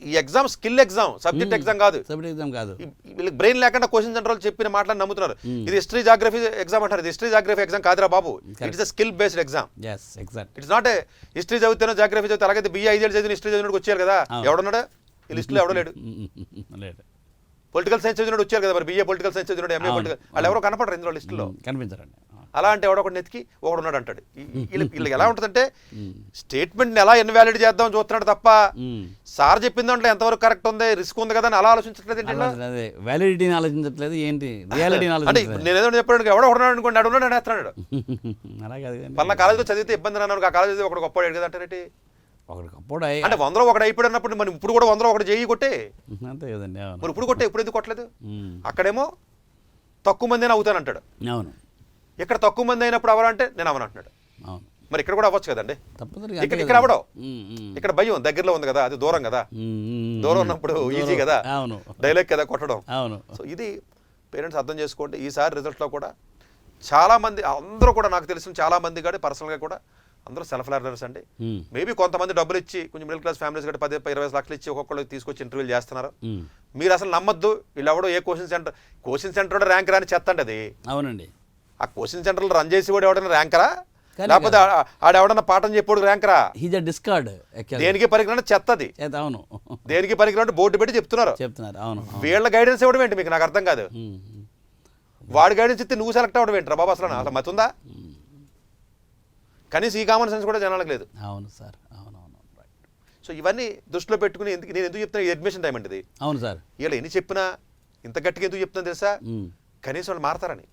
ఈ exam skill exam, subject exam కాదు. వీళ్ళకి బ్రెయిన్ లేకుండా క్వశ్చన్ సెంటర్ చెప్పిన మాటలు నమ్ముతున్నారు. ఇది హిస్టరీ జాగ్రఫీ ఎగ్జామ్ అంటారు. ఇది హిస్టరీ జాగ్రఫీ ఎగ్జామ్ కాదురా బాబు, it is a skill based exam. It's not a history చదివితేనో జాగ్రఫీ చదివితే అలాగైతే బిఏ 5 ఏళ్ళు చదివిన హిస్టరీ చదివినట్టు వచ్చారు కదా, ఎవడున్నాడు ఈ లిస్టులో? ఎవడో లేడు. పొలిటికల్ సైన్స్ చదివినట్టు వచ్చారు కదా, మరి బిఏ పొలిటికల్ సైన్స్ చదివినట్టు, ఎంఏ పొలిటికల్, వాళ్ళు ఎవరో కనపడరు ఇందులో లిస్టులో, కనిపించారండి. అలా అంటే ఎవడో ఒకటి నెతికి ఒకడు ఉన్నాడు అంటాడు. వీళ్ళకి ఎలా ఉంటుందంటే స్టేట్మెంట్ని ఎలా ఇన్వాలిడ్ చేద్దాం చూస్తున్నాడు తప్ప సార్ చెప్పిన దాంట్లో ఎంతవరకు కరెక్ట్ ఉంది, రిస్క్ ఉంది కదా అని అలా ఆలోచించట్లేదు. వ్యాలిడిటీని ఆలోచించట్లేదు, ఏంటి రియాలిటీ అంటే నేనేదో చెప్పాడు, ఎవడో ఒకడున్నాడు అనుకోండి, అడుగున్నాడు అనేస్తున్నాడు. అలా కాదు, పలానా కాలేజీలో చదివితే ఇబ్బంది అన్నాను, ఆ కాలేజీ ఒకటి గొప్ప కదా అంటారేంటి? ఒకడు అంటే 100లో ఒకటి అయిపోయినప్పుడు మనం ఇప్పుడు కూడా 100లో ఒకటి చేయి కొట్టే అంతే కదండి. మరి ఇప్పుడు కొట్టే, ఇప్పుడు ఎందుకు కొట్టలేదు? అక్కడేమో తక్కువ మంది అని అవుతానంటాడు, అవును. ఇక్కడ తక్కువ మంది అయినప్పుడు అవరంటే నేను అవనంటున్నాడు. అవును, మరి ఇక్కడ కూడా అవ్వచ్చు కదండి. ఇక్కడ అవడం, ఇక్కడ భయం దగ్గరలో ఉంది కదా, అది దూరం కదా, దూరం ఉన్నప్పుడు ఈజీ కదా, డైలాగ్ కదా కొట్టడం. సో ఇది పేరెంట్స్ అర్థం చేసుకోండి. ఈసారి రిజల్ట్లో కూడా చాలామంది, అందరూ కూడా నాకు తెలిసిన చాలామంది కానీ పర్సనల్గా కూడా అందరూ సెల్ఫ్ లెర్నర్స్ అండి. మేబీ కొంతమంది డబ్బులు ఇచ్చి కొంచెం మిడిల్ క్లాస్ ఫ్యామిలీస్ కూడా 10-20 లక్షలు ఇచ్చి ఒక్కొక్కళ్ళు తీసుకొచ్చి ఇంటర్వ్యూలు చేస్తున్నారు. మీరు అసలు నమ్మద్దు, వీళ్ళు ఎవడో ఏ కోచింగ్ సెంటర్ ర్యాంక్ రాని చెత్తండి అది. అవునండి, ఆ కోచింగ్ సెంటర్లో రన్ చేసి వాడు ఎవడైనా ర్యాంకరా, లేకపోతే ఆడెవడన్నా పాఠం చెప్పాడు ర్యాంకరా? దేనికి పనికిరాని చెత్తది. అవును, దేనికి పనికిరాని బోర్డు పెట్టి చెప్తున్నారు. వీళ్ళ గైడెన్స్ ఇవ్వడం ఏంటి మీకు? నాకు అర్థం కాదు. వాడి గైడెన్స్ ఇస్తే నువ్వు సెలెక్ట్ అవ్వడం ఏంట్రా బాబు? అసలు మతుందా? కనీసం ఈ కామన్ సెన్స్ కూడా జనాలకు లేదు. అవును సార్, అవునవును. సో ఇవన్నీ దృష్టిలో పెట్టుకుని నేను ఎందుకు చెప్తున్నా, అడ్మిషన్ టైం అంటే ఇది. అవును సార్, వీళ్ళు ఎన్ని చెప్పినా ఇంత గట్టిగా ఎందుకు చెప్తున్నా తెలుసా? కనీసం వాళ్ళు మారతారని.